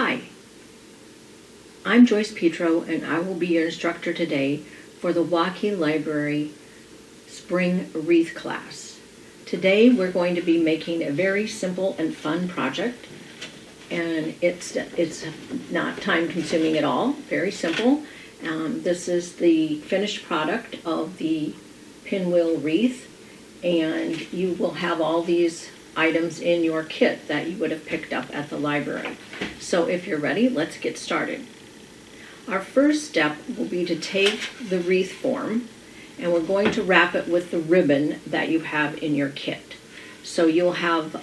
Hi, I'm Joyce Petro and I will be your instructor today for the Waukee Library Spring Wreath class. Today we're going to be making a very simple and fun project, and it's not time consuming at all, very simple. This is the finished product of the Pinwheel Wreath, and you will have all these items in your kit that you would have picked up at the library. So if you're ready, let's get started. Our first step will be to take the wreath form, and we're going to wrap it with the ribbon that you have in your kit. So you'll have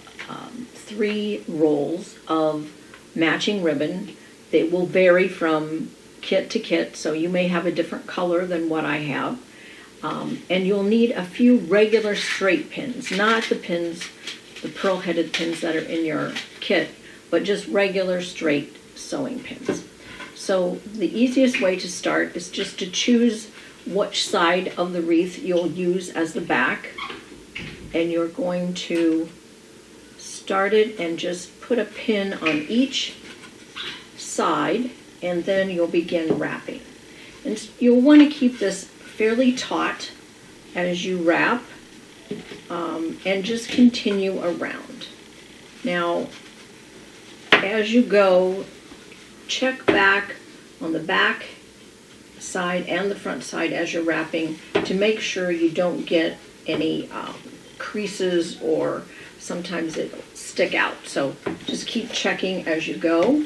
3 rolls of matching ribbon. They will vary from kit to kit, so you may have a different color than what I have. And you'll need a few regular straight pins, not the pins, the pearl-headed pins that are in your kit, but just regular straight sewing pins. So the easiest way to start is just to choose which side of the wreath you'll use as the back, and you're going to start it and just put a pin on each side, and then you'll begin wrapping. And you'll want to keep this fairly taut as you wrap, and just continue around. Now, as you go, check back on the back side and the front side as you're wrapping to make sure you don't get any creases, or sometimes it'll stick out. So just keep checking as you go,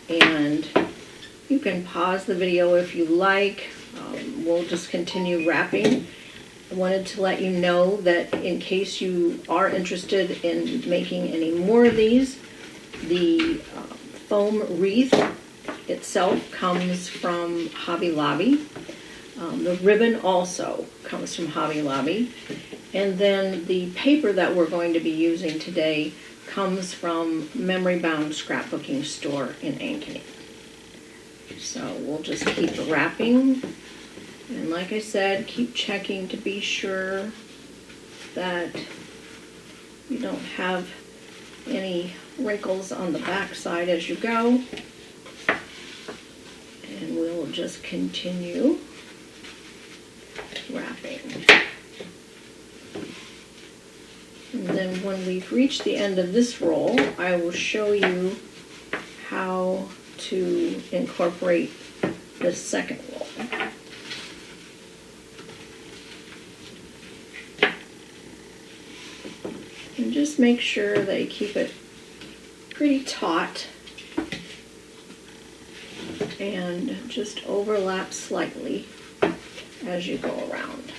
and you can pause the video if you like. We'll just continue wrapping. I wanted to let you know that in case you are interested in making any more of these, the foam wreath itself comes from Hobby Lobby. The ribbon also comes from Hobby Lobby. And then the paper that we're going to be using today comes from Memory Bound Scrapbooking Store in Ankeny. So we'll just keep wrapping. And like I said, keep checking to be sure that you don't have any wrinkles on the back side as you go. And we'll just continue wrapping. And then when we've reached the end of this roll, I will show you how to incorporate the second roll. And just make sure that you keep it pretty taut and just overlap slightly as you go around.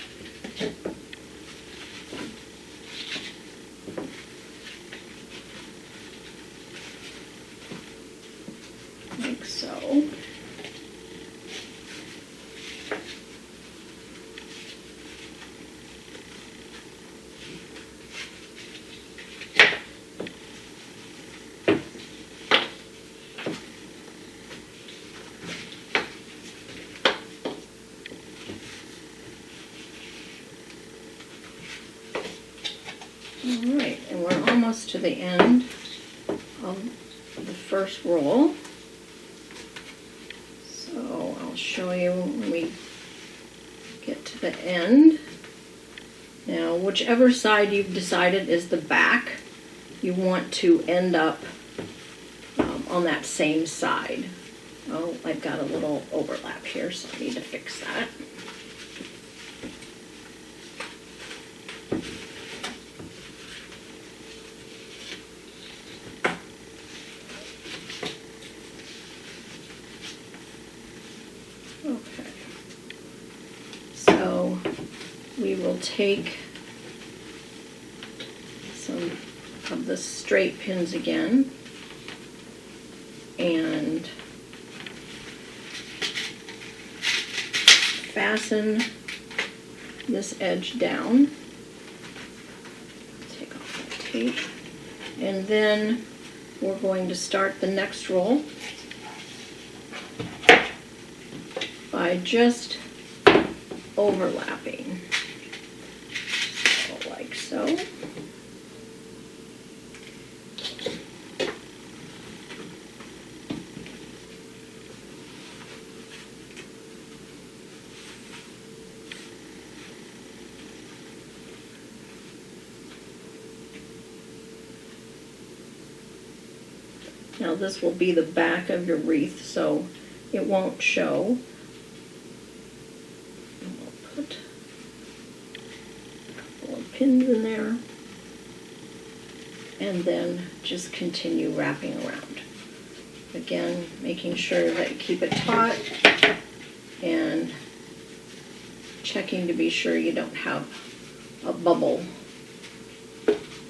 Like so. Alright, and we're almost to the end of the first roll. So I'll show you when we get to the end. Now, whichever side you've decided is the back, you want to end up on that same side. Oh, I've got a little overlap here, so I need to fix that. Okay, so we will take some of the straight pins again and fasten this edge down. Take off that tape, and then we're going to start the next roll by just overlapping, so like so. this will be the back of your wreath, so it won't show. And we'll put a couple of pins in there, and then just continue wrapping around. Again, making sure that you keep it taut and checking to be sure you don't have a bubble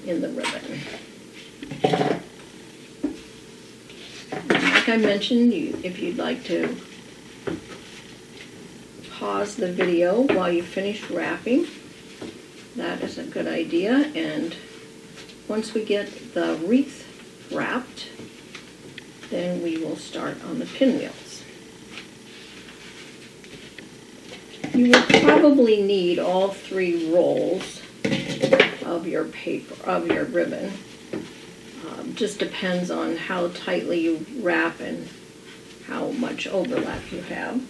in the ribbon. Like I mentioned, if you'd like to pause the video while you finish wrapping, that is a good idea. And once we get the wreath wrapped, then we will start on the pinwheels. You will probably need all 3 rolls of your paper, of your ribbon. Just depends on how tightly you wrap and how much overlap you have.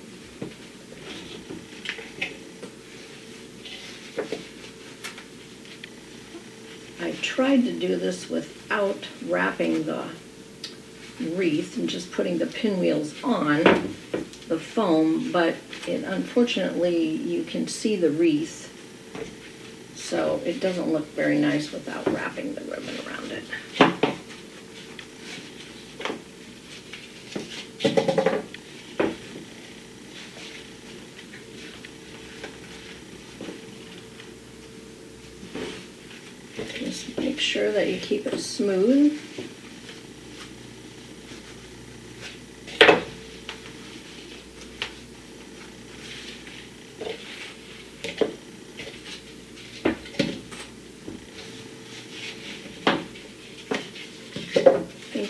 I tried to do this without wrapping the wreath and just putting the pinwheels on the foam, but unfortunately you can see the wreath, so it doesn't look very nice without wrapping the ribbon around it. Just make sure that you keep it smooth.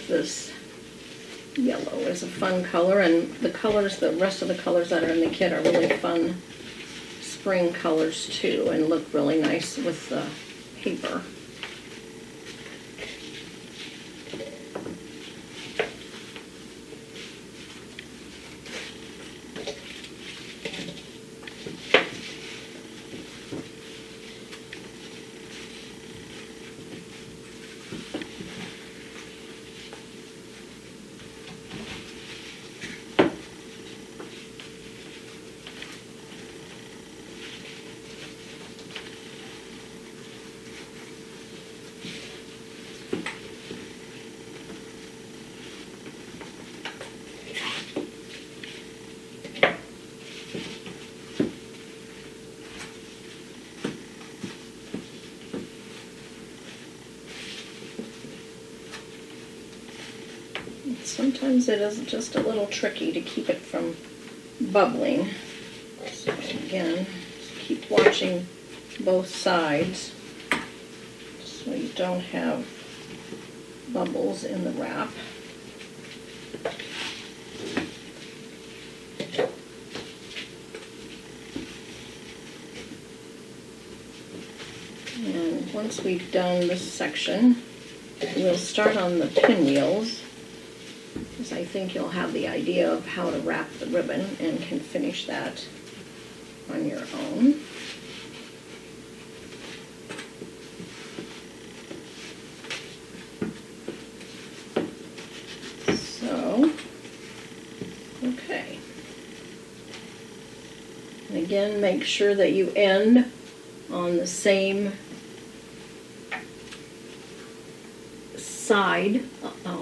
This yellow is a fun color, and the rest of the colors that are in the kit are really fun spring colors too, and look really nice with the paper. Sometimes it is just a little tricky to keep it from bubbling. So again, just keep watching both sides so you don't have bubbles in the wrap. And once we've done this section, we'll start on the pinwheels, because I think you'll have the idea of how to wrap the ribbon and can finish that on your own. So, okay. And again, make sure that you end on the same side,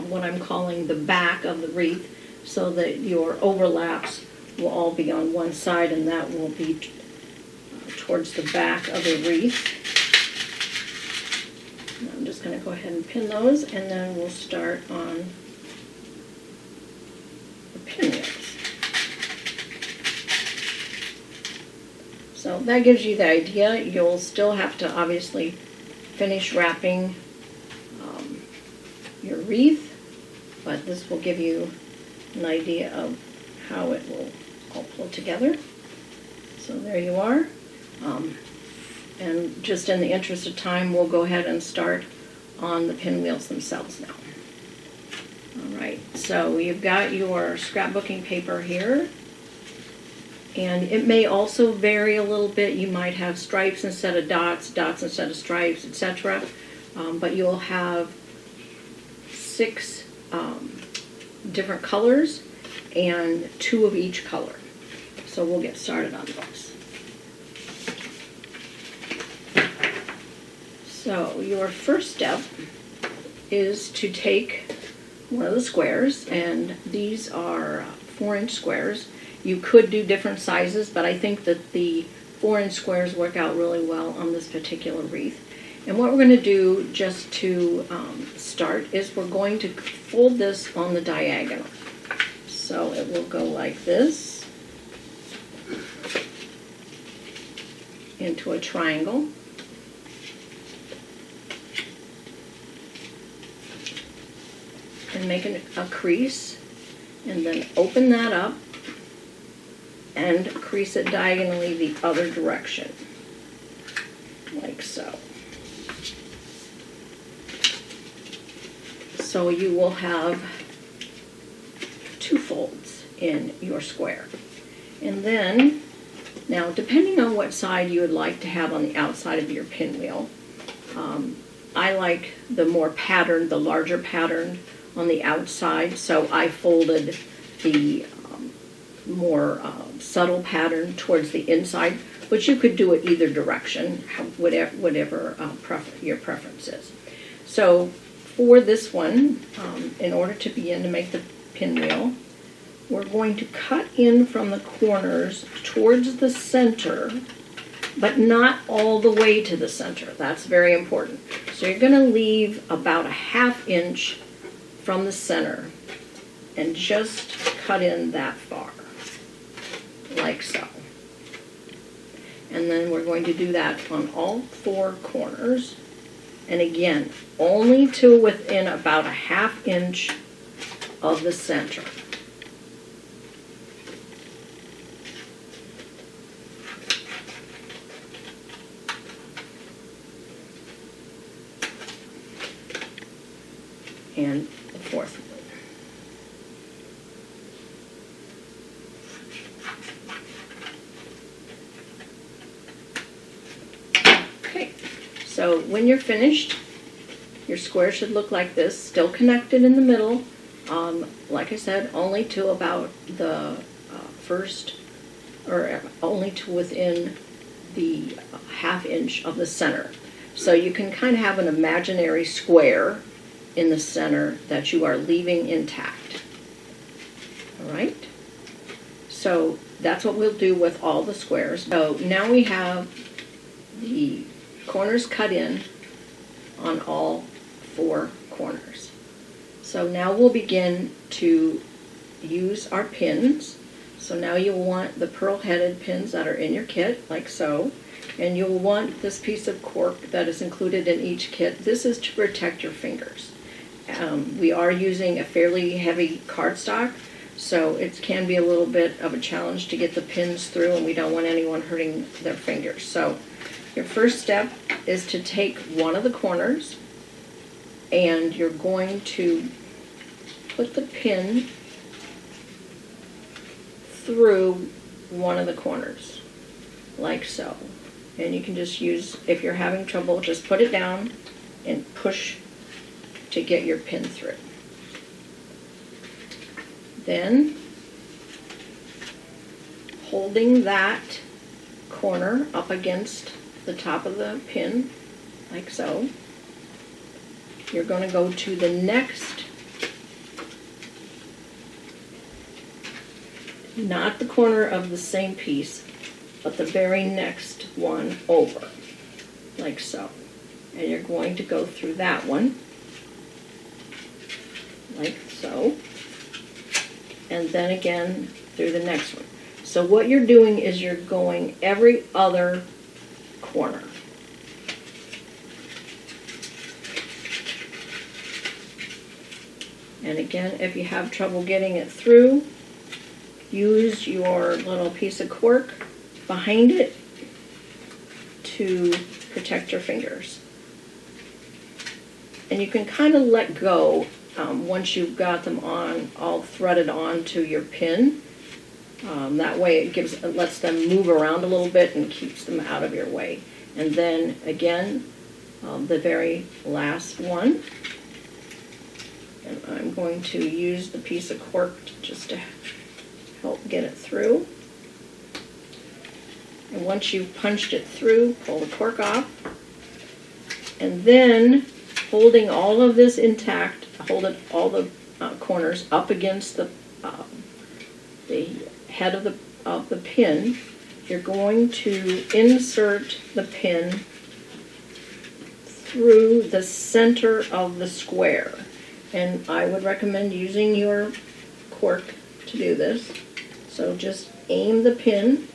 what I'm calling the back of the wreath, so that your overlaps will all be on one side, and that will be towards the back of the wreath. And I'm just going to go ahead and pin those, and then we'll start on the pinwheels. So that gives you the idea. You'll still have to obviously finish wrapping your wreath, but this will give you an idea of how it will all pull together. So there you are. And just in the interest of time, we'll go ahead and start on the pinwheels themselves now. All right, so you've got your scrapbooking paper here, and it may also vary a little bit. You might have stripes instead of dots, dots instead of stripes, etc. But you'll have 6 different colors and 2 of each color. So we'll get started on those. So your first step is to take one of the squares, and these are 4-inch squares. You could do different sizes, but I think that the 4-inch squares work out really well on this particular wreath. And what we're going to do just to start is we're going to fold this on the diagonal. So it will go like this into a triangle. And make a crease, and then open that up and crease it diagonally the other direction, like so. So you will have 2 folds in your square. And then, now depending on what side you would like to have on the outside of your pinwheel, I like the more patterned, the larger pattern on the outside, so I folded the more subtle pattern towards the inside, but you could do it either direction, whatever your preference is. So for this one, in order to begin to make the pinwheel, we're going to cut in from the corners towards the center, but not all the way to the center. That's very important. So you're going to leave about a 1/2 inch from the center and just cut in that far, like so. And then we're going to do that on all 4 corners, and again, only to within about a 1/2 inch of the center. And the 4th one. Okay, so when you're finished, your square should look like this, still connected in the middle. Like I said, only to about the first, or only to within the 1/2 inch of the center. So you can kind of have an imaginary square in the center that you are leaving intact. All right? So that's what we'll do with all the squares. So now we have the corners cut in on all 4 corners. So now we'll begin to use our pins. So now you'll want the pearl-headed pins that are in your kit, like so. And you'll want this piece of cork that is included in each kit. This is to protect your fingers. We are using a fairly heavy cardstock, so it can be a little bit of a challenge to get the pins through, and we don't want anyone hurting their fingers. So your first step is to take one of the corners, and you're going to put the pin through one of the corners, like so. And you can just use, if you're having trouble, just put it down and push to get your pin through. Then, holding that corner up against the top of the pin, like so, you're going to go to the next, not the corner of the same piece, but the very next one over, like so. And you're going to go through that one, like so, and then again through the next one. So what you're doing is you're going every other corner. And again, if you have trouble getting it through, use your little piece of cork behind it to protect your fingers. And you can kind of let go once you've got them on, all threaded onto your pin. That way it lets them move around a little bit and keeps them out of your way. And then again, the very last one, And I'm going to use the piece of cork just to help get it through. And once you've punched it through, pull the cork off. And then, holding all of this intact, hold it, all the corners up against the head of the pin. You're going to insert the pin through the center of the square. And I would recommend using your cork to do this. So just aim the pin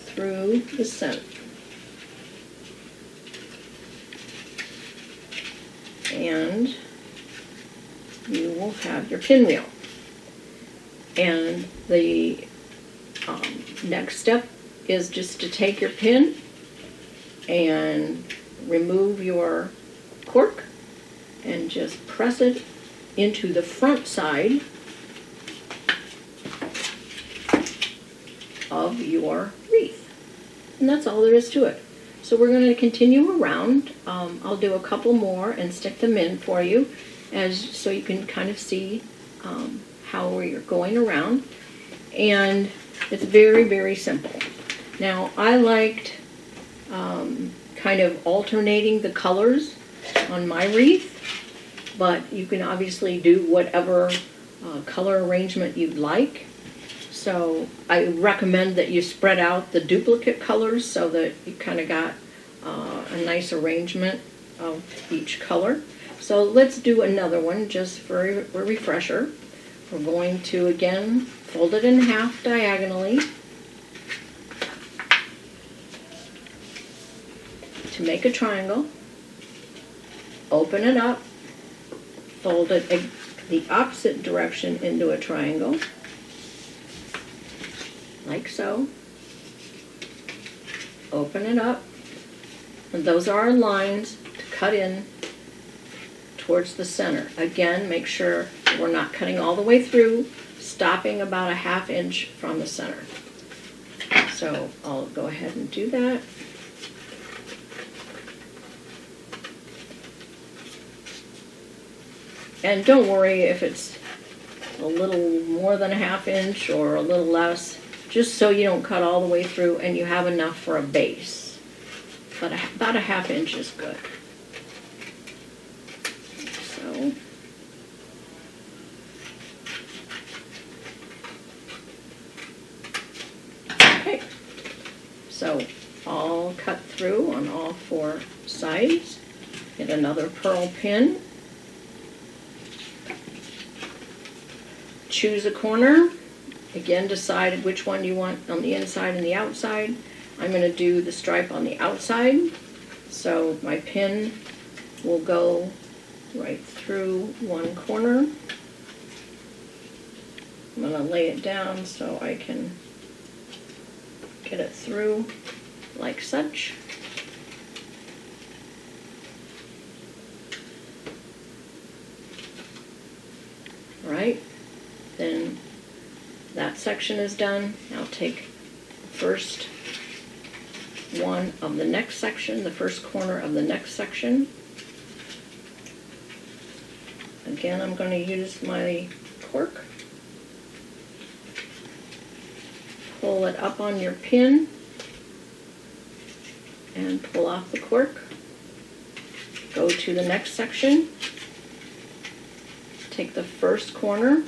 through the center. And you will have your pinwheel. And the next step is just to take your pin and remove your cork and just press it into the front side of your wreath. And that's all there is to it. So we're going to continue around. I'll do a couple more and stick them in for you so you can kind of see how you're going around. And it's very, very simple. Now, I liked kind of alternating the colors on my wreath, but you can obviously do whatever color arrangement you'd like. So I recommend that you spread out the duplicate colors so that you kind of got a nice arrangement of each color. So let's do another one just for a refresher. We're going to, again, fold it in half diagonally to make a triangle. Open it up, fold it the opposite direction into a triangle, like so. Open it up, and those are our lines to cut in towards the center. Again, make sure we're not cutting all the way through, stopping about a 1/2 inch from the center. So I'll go ahead and do that. And don't worry if it's a little more than a 1/2 inch or a little less, just so you don't cut all the way through and you have enough for a base. But about a 1/2 inch is good. So, okay. So all cut through on all 4 sides. Get another pearl pin. Choose a corner. Again, decide which one you want on the inside and the outside. I'm going to do the stripe on the outside. So my pin will go right through one corner. I'm going to lay it down so I can get it through like such. Right? Then that section is done. Now take the first one of the next section, the first corner of the next section. Again, I'm going to use my cork. Pull it up on your pin and pull off the cork. Go to the next section. Take the first corner.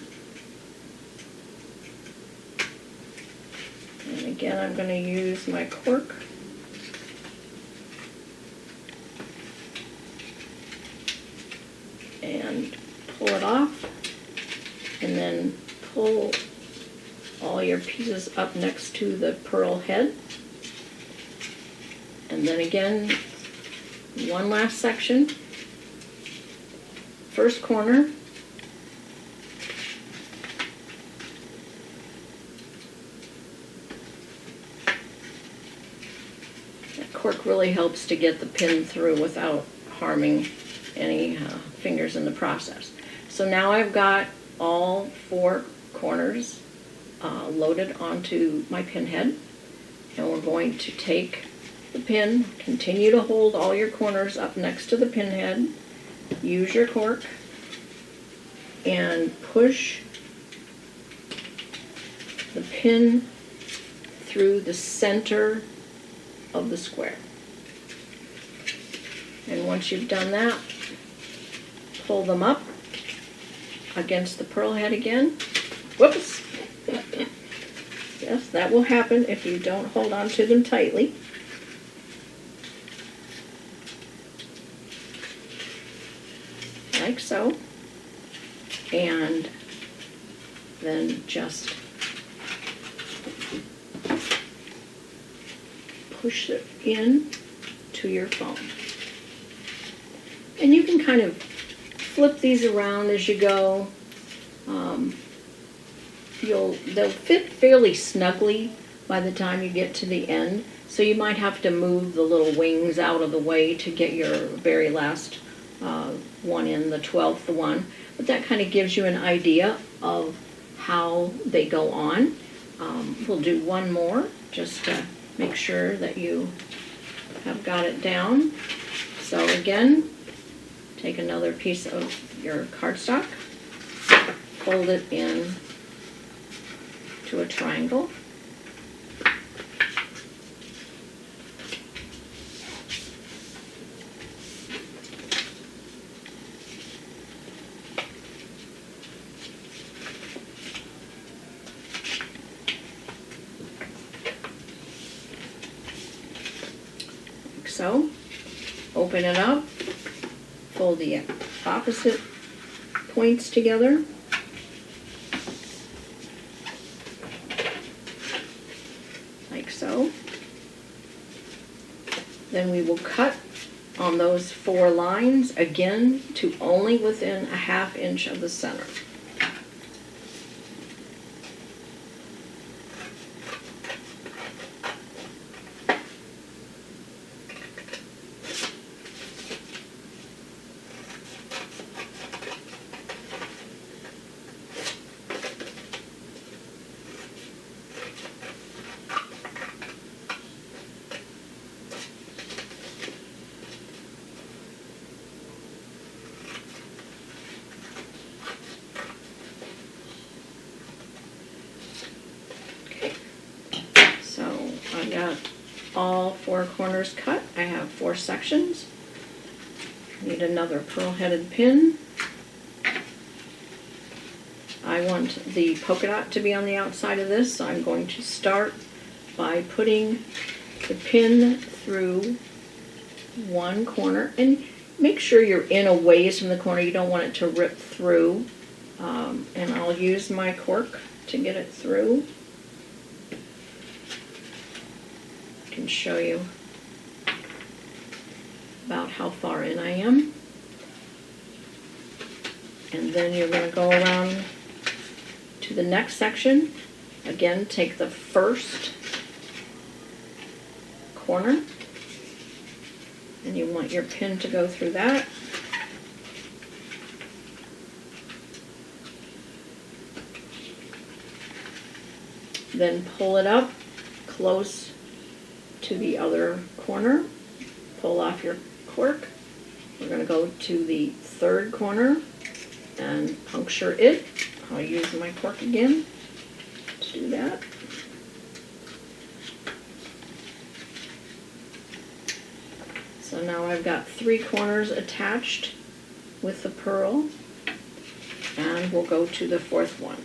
And again, I'm going to use my cork. And pull it off. And then pull all your pieces up next to the pearl head. And then again, one last section. First corner. Cork really helps to get the pin through without harming any fingers in the process. So now I've got all 4 corners loaded onto my pin head, and we're going to take the pin, continue to hold all your corners up next to the pin head, use your cork, and push the pin through the center of the square. And once you've done that, pull them up against the pearl head again. Whoops! Yes, that will happen if you don't hold on to them tightly. Like so. And then just push it in to your foam. And you can kind of flip these around as you go. They'll fit fairly snugly by the time you get to the end, so you might have to move the little wings out of the way to get your very last one in, the 12th one. But that kind of gives you an idea of how they go on. We'll do one more just to make sure that you have got it down. So again, take another piece of your cardstock, fold it in to a triangle. Like so. Open it up, fold the opposite points together. Like so. Then we will cut on those 4 lines again to only within a 1/2 inch of the center. I've got all 4 corners cut. I have 4 sections. Need another pearl-headed pin. I want the polka dot to be on the outside of this, so I'm going to start by putting the pin through one corner, and make sure you're in a ways from the corner. You don't want it to rip through, and I'll use my cork to get it through. I can show you about how far in I am. And then you're going to go around to the next section. Again, take the first corner, and you want your pin to go through that. Then pull it up close to the other corner. Pull off your cork. We're going to go to the 3rd corner and puncture it. I'll use my cork again to do that. So now I've got 3 corners attached with the pearl, and we'll go to the 4th one.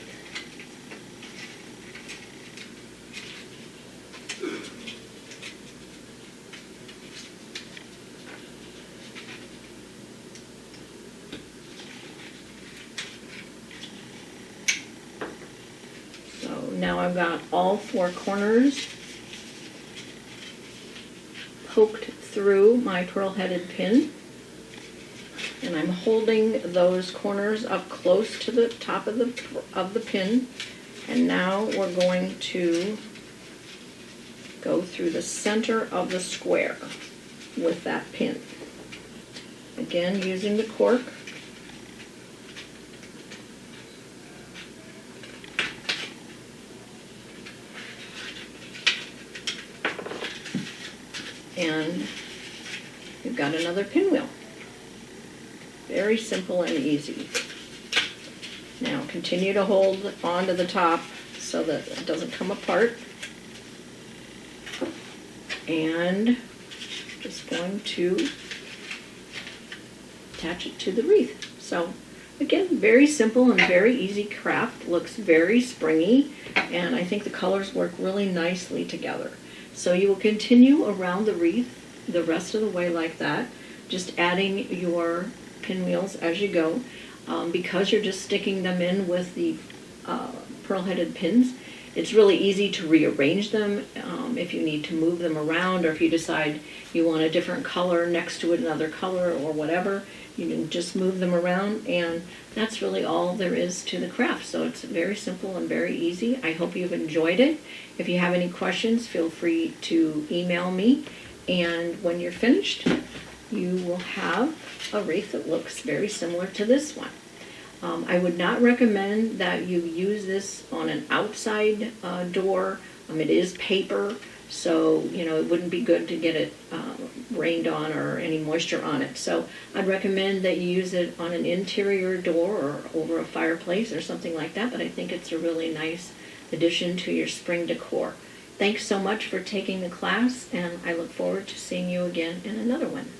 Now I've got all 4 corners poked through my pearl-headed pin, and I'm holding those corners up close to the top of the pin. And now we're going to go through the center of the square with that pin. Again, using the cork. And you've got another pinwheel. Very simple and easy. Now continue to hold onto the top so that it doesn't come apart. And just going to attach it to the wreath. So again, very simple and very easy craft. Looks very springy, and I think the colors work really nicely together. So you will continue around the wreath the rest of the way like that, just adding your pinwheels as you go. Because you're just sticking them in with the pearl-headed pins, it's really easy to rearrange them if you need to move them around, or if you decide you want a different color next to another color or whatever. You can just move them around, and that's really all there is to the craft. So it's very simple and very easy. I hope you've enjoyed it. If you have any questions, feel free to email me, and when you're finished, you will have a wreath that looks very similar to this one. I would not recommend that you use this on an outside door. It is paper, so it wouldn't be good to get it rained on or any moisture on it. So I'd recommend that you use it on an interior door or over a fireplace or something like that, but I think it's a really nice addition to your spring decor. Thanks so much for taking the class, and I look forward to seeing you again in another one.